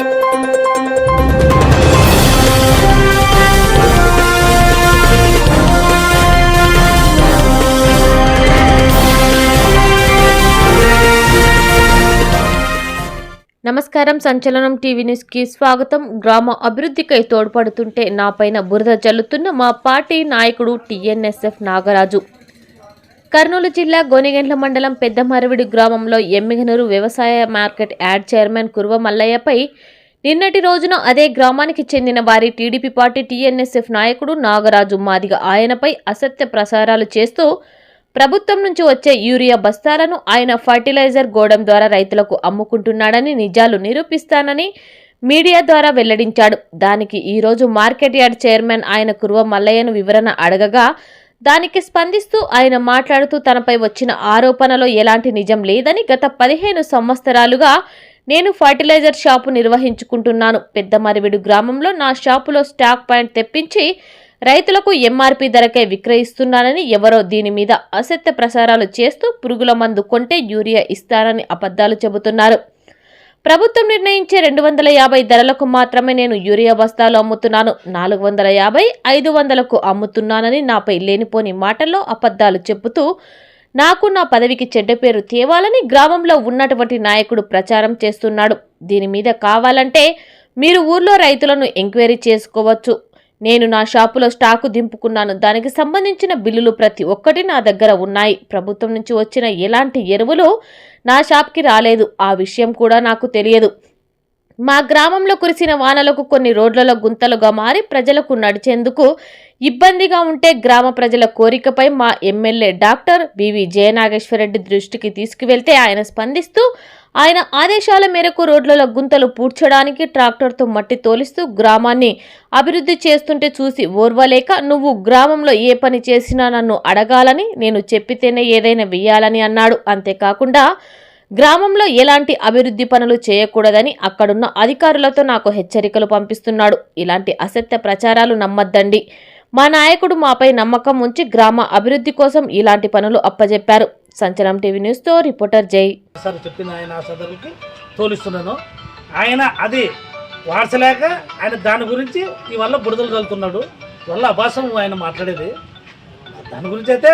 నమస్కారం. సంచలనం TV news కి స్వాగతం. గ్రామ అభివృద్ధికై తోడ్పడుతుంటే నాపైన బురద జల్లుతున్న మా పార్టీ నాయకుడు టీఎన్ఎస్ఎఫ్ నాగరాజు. కర్నూలు జిల్లా గోనెగండ్ల మండలం పెద్దమరవిడి గ్రామంలో ఎమ్మిగనూరు వ్యవసాయ మార్కెట్ యార్డ్ చైర్మన్ కుర్వ మల్లయ్యపై నిన్నటి రోజున అదే గ్రామానికి చెందిన వారి టీడీపీ పార్టీ టీఎన్ఎస్ఎఫ్ నాయకుడు నాగరాజు మాదిగ ఆయనపై అసత్య ప్రసారాలు చేస్తూ ప్రభుత్వం నుంచి వచ్చే యూరియా బస్తాలను ఆయన ఫర్టిలైజర్ గోడం ద్వారా రైతులకు అమ్ముకుంటున్నాడని నిజాలు నిరూపిస్తానని మీడియా ద్వారా వెల్లడించాడు. దానికి ఈరోజు మార్కెట్ యార్డ్ చైర్మన్ ఆయన కుర్వ మల్లయ్యను వివరణ అడగగా దానికి స్పందిస్తూ ఆయన మాట్లాడుతూ తనపై వచ్చిన ఆరోపణలో ఎలాంటి నిజం లేదని, గత 15 సంవత్సరాలుగా నేను ఫర్టిలైజర్ షాపు నిర్వహించుకుంటున్నాను. పెద్దమరివిడు గ్రామంలో నా షాపులో స్టాక్ పాయింట్ తెప్పించి రైతులకు ఎంఆర్పీ ధరకే విక్రయిస్తున్నానని, ఎవరో దీని మీద అసత్య ప్రసారాలు చేస్తూ పురుగుల మందు కొంటే యూరియా ఇస్తానని అబద్ధాలు చెబుతున్నారు. ప్రభుత్వం నిర్ణయించే 250 ధరలకు మాత్రమే నేను యూరియా బస్తాలు అమ్ముతున్నాను, 450, 500కు అమ్ముతున్నానని నాపై లేనిపోని మాటల్లో అబద్ధాలు చెబుతూ నాకు నా పదవికి చెడ్డ పేరు తేవాలని గ్రామంలో ఉన్నటువంటి నాయకుడు ప్రచారం చేస్తున్నాడు. దీని మీద కావాలంటే మీరు ఊర్లో రైతులను ఎంక్వైరీ చేసుకోవచ్చు. నేను నా షాపులో స్టాకు దింపుకున్నాను. దానికి సంబంధించిన బిల్లులు ప్రతి ఒక్కటి నా దగ్గర ఉన్నాయి. ప్రభుత్వం నుంచి వచ్చిన ఎలాంటి ఎరువులు నా షాప్కి రాలేదు. ఆ విషయం కూడా నాకు తెలియదు. మా గ్రామంలో కురిసిన వానలకు కొన్ని రోడ్లలో గుంతలుగా మారి ప్రజలకు నడిచేందుకు ఇబ్బందిగా ఉంటే గ్రామ ప్రజల కోరికపై మా ఎమ్మెల్యే డాక్టర్ బివి జయనాగేశ్వరరెడ్డి దృష్టికి తీసుకువెళ్తే ఆయన స్పందిస్తూ ఆయన ఆదేశాల మేరకు రోడ్లలో గుంతలు పూడ్చడానికి ట్రాక్టర్తో మట్టి తోలిస్తూ గ్రామాన్ని అభివృద్ధి చేస్తుంటే చూసి ఓర్వలేక నువ్వు గ్రామంలో ఏ పని చేసినా నన్ను అడగాలని, నేను చెప్పితేనే ఏదైనా వెయ్యాలని అన్నాడు. అంతేకాకుండా గ్రామంలో ఎలాంటి అభివృద్ధి పనులు చేయకూడదని అక్కడున్న అధికారులతో నాకు హెచ్చరికలు పంపిస్తున్నాడు. ఇలాంటి అసత్య ప్రచారాలు నమ్మద్దండి. మా నాయకుడు మాపై నమ్మకం ఉంచి గ్రామ అభివృద్ధి కోసం ఇలాంటి పనులు అప్పజెప్పారు. సంచలనం టీవీ న్యూస్ తో రిపోర్టర్ జై. చెప్పిన ఆయన సదరులకి తోలిస్తున్నాను. ఆయన అది వార్చలేక ఆయన దాని గురించి ఇవల్ల బురదలు చల్లుతున్నాడు. వల్ల అభాసం ఆయన మాట్లాడేది. దాని గురించి అయితే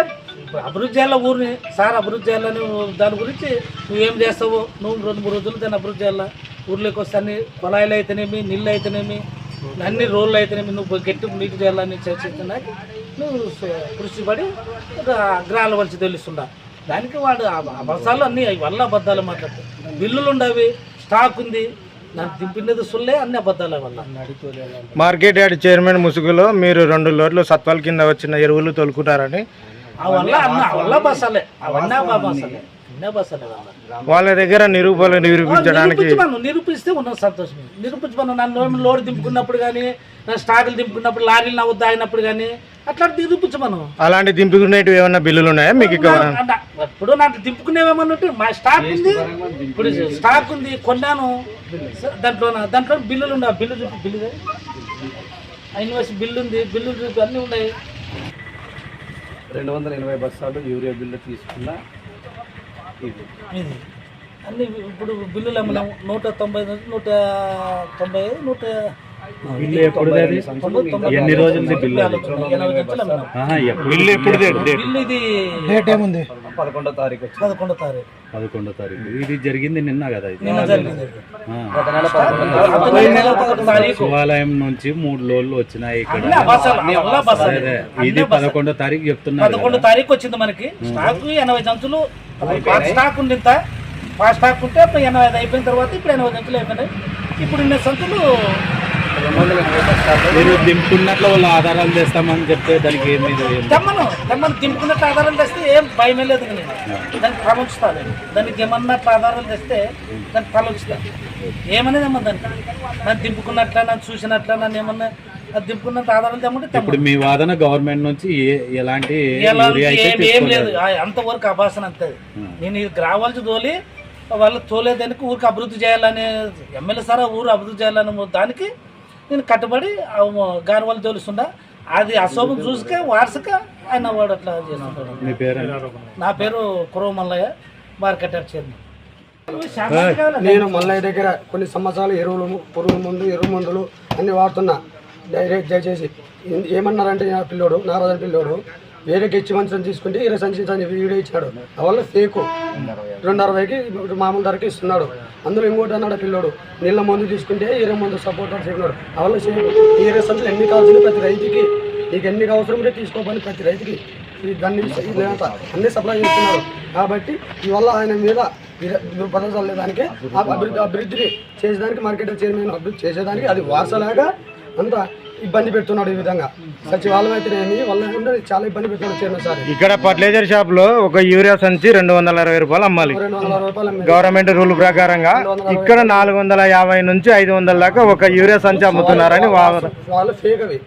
అభివృద్ధి చేయాల ఊరిని సార్ అభివృద్ధి చేయాలని దాని గురించి నువ్వేం చేస్తావు, నువ్వు 2-3 రోజులు దాన్ని అభివృద్ధి చేయాలా, ఊర్లోకి వస్తే అన్ని పొలాయిలు అయితేనేమి, నీళ్ళు అయితేనేమి, అన్ని రోడ్లు అయితేనేమి నువ్వు గట్టి నీటి చేయాలని చర్చిస్తున్నాక నువ్వు కృషి పడి గ్రాల వచ్చి తెలుస్తుండా. దానికి వాడు అబద్ధాలు అన్నీ వల్ల అబద్ధాలు మాట్లాడతాయి. బిల్లులు ఉండవి, స్టాక్ ఉంది, నాకు దింపినది సుల్లే, అన్ని అబద్ధాల వల్ల. మార్కెట్ యార్డ్ చైర్మన్ ముసుగులో మీరు 2 లోడ్లు సత్వాల కింద వచ్చిన ఎరువులు తోలుకుంటారని వాళ్ళ దగ్గర నిరూపిస్తే ఉన్న సంతోషం. నిరూపించమను. నన్ను లోడ్ దింపుకున్నప్పుడు కానీ, నా స్టాకులు దింపుకున్నప్పుడు, లారీలు నవ్వుద్దు ఆగినప్పుడు కానీ అట్లా నిరూపించమను. అలాంటి దింపుకునేవి ఏమన్నా బిల్లులు ఉన్నాయా మీకు? ఇప్పుడు నాకు దింపుకునేవేమన్నట్టు మా స్టాక్ ఉంది, ఇప్పుడు స్టాక్ ఉంది, కొన్నాను, దాంట్లో బిల్లులు ఉన్నాయి. బిల్లు చూపి, బిల్లు ఇన్వాయిస్ బిల్లు ఉంది, బిల్లు చూపి అన్నీ ఉన్నాయి. 280 బస్తాలు యూరియా బిల్లు తీసుకున్నా ఇది అన్ని ఇప్పుడు బిల్లులు అమ్మినాము. 190, 195, ఎన్ని రోజులది బిల్లు? బిల్లు ఎప్పుడు? బిల్లు ఇది డేట్ ఏముంది? 11వ తారీఖు. 11వ తారీఖు ఇది జరిగింది నిన్న కదా? నిన్న జరిగింది. శివాలయం నుంచి 3 లోడ్లు వచ్చినాయి ఇక్కడ. ఇది 11వ తారీఖు చెప్తున్నారు. 11వ తారీఖు వచ్చింది మనకి. స్టాక్ 80 సంచులు స్టాక్ ఉంది. ఇంత స్టాక్ ఉంటే 85 అయిపోయిన తర్వాత ఇప్పుడు 80 సంచులు అయిపోయినాయి. ఇప్పుడు ఇన్ని సంచులు మీరు దింపుకున్నట్లు వాళ్ళు ఆధారాలు తెస్తామని చెప్తే దానికి తెమ్మను దింపుకున్నట్లు ఆధారాలు తెస్తే ఏం భయమే లేదు. దానికి తలొచ్చుతాను. దానికి ఏమన్నట్లు ఆధారాలు తెస్తే దానికి తలొచ్చుతా. ఏమనేది ఏమో దానికి నన్ను దింపుకున్నట్ల, నన్ను చూసినట్ల, నన్ను ఏమన్నా అది దింపుకున్నంత ఆధారాలు తెమ్మంటే ఇప్పుడు మీ వాదన గవర్నమెంట్ నుంచి ఎలాంటి ఏం లేదు. అంతవరకు అభాసన అంతే. నేను ఇది రావాల్సి తోలి వాళ్ళు తోలేదానికి ఊరికి అభివృద్ధి చేయాలని, ఎమ్మెల్యే సార్ ఊరు అభివృద్ధి చేయాలని దానికి నేను కట్టుబడి గారి వాళ్ళు తోలుస్తుండా. అది అశోభం చూసుకే వారసుక ఆయన వాడు అట్లా చేస్తుంటాడు. మీ పేరు? నా పేరు Kurva Mallaiah, market yard chairman. నేను మల్లయ్య దగ్గర కొన్ని సంవత్సరాలు ఎరువులు, పురుగు మందులు అన్ని వాడుతున్నా. దయచేసి ఏమన్నారంటే నా పిల్లోడు, నారాజన్ పిల్లోడు వేరే గెచ్చి మంచం తీసుకుంటే 20 సంచి వీడియో ఇచ్చాడు. అవల్ల ఫేకు 260కి మామూలు ధరకి ఇస్తున్నాడు. అందులో ఇంకోటి అన్నాడు పిల్లోడు, నీళ్ళ మందు తీసుకుంటే 20 మంది సపోర్ట్ చెప్పినాడు. అవల్ల 20 సంచులు ఎన్ని కావాల్సింది ప్రతి రైతుకి, నీకు ఎన్ని అవసరం ఉంటే తీసుకోవాలి ప్రతి రైతుకి దాన్ని అన్ని సప్లై చేస్తున్నారు. కాబట్టి ఇవల్ల ఆయన మీద బదలదానికి అభివృద్ధిని చేసేదానికి మార్కెట్ చైర్మన్ అభివృద్ధి చేసేదానికి అది వారసలాగా అంతా ఇబ్బంది పెడుతున్నాడు. ఈ విధంగా సచివాలయం అయితేనేమి వల్ల చాలా ఇబ్బంది పెడుతున్నాడు చైర్మన్ సార్. ఇక్కడ ఫర్టిలైజర్ షాప్ లో ఒక యూరియా సంచి 260 రూపాయలు అమ్మాలి 260 రూపాయలు గవర్నమెంట్ రూల్ ప్రకారంగా. ఇక్కడ 450 నుంచి 500 దాకా ఒక యూరియా సంచి అమ్ముతున్నారని వాళ్ళు ఫేక్ అవి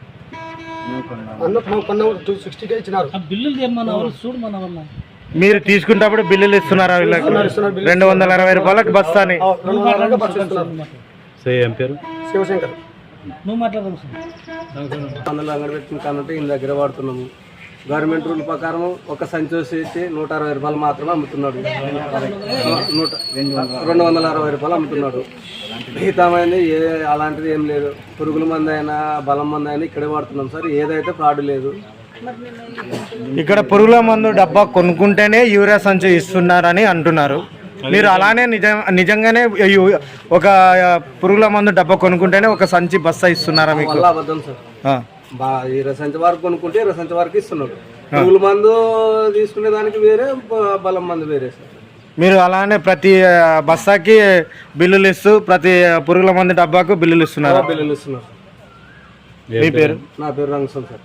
అన్న 260కే ఇచ్చినారు. బిల్లులు తెమ్మన్నారు చూడు మన వల్ల. మీరు తీసుకున్నప్పుడు బిల్లులు ఇస్తున్నారా వీళ్ళకి? 260 రూపాయలకు బస్తాని. 260 బస్సు ఇస్తున్నారు. ఏం పేరు? శివశంకర్. నువ్వు మాట్లాడదాం. అందులో అంగడి పెట్టుకుని కానంటే ఈయన దగ్గర వాడుతున్నాము. గవర్నమెంట్ రూల్ ప్రకారం ఒక సంచి వచ్చి 160 రూపాయలు మాత్రమే అమ్ముతున్నాడు. 260 రూపాయలు అమ్ముతున్నాడు. మిగతామైంది అలాంటిది ఏం లేదు. పురుగుల మంది అయినా బలం మంది అయినా ఇక్కడే వాడుతున్నాం సార్. ఏదైతే ఫ్రాడ్ లేదు. ఇక్కడ పురుగుల మందు డబ్బా కొనుక్కుంటేనే యూరియా సంచి ఇస్తున్నారని అంటున్నారు. మీరు అలానే నిజంగానే ఒక పురుగుల మందు డబ్బా కొనుక్కుంటేనే ఒక సంచి బస్తా ఇస్తున్నారా మీకు? వల్ల అబద్ధం సార్. 20 సంచి వరకు కొనుక్కుంటే 20 సంచి వరకు ఇస్తున్నాడు. పురుగుల మందు తీసుకునే దానికి వేరే, బలం మందు వేరే సార్. మీరు అలానే ప్రతి బస్తాకి బిల్లులు ఇస్తూ ప్రతి పురుగుల మందు డబ్బాకు బిల్లులు ఇస్తున్నారు. బిల్లులు ఇస్తున్నారు. మీ పేరు? నా పేరు రంగస్వామి సార్.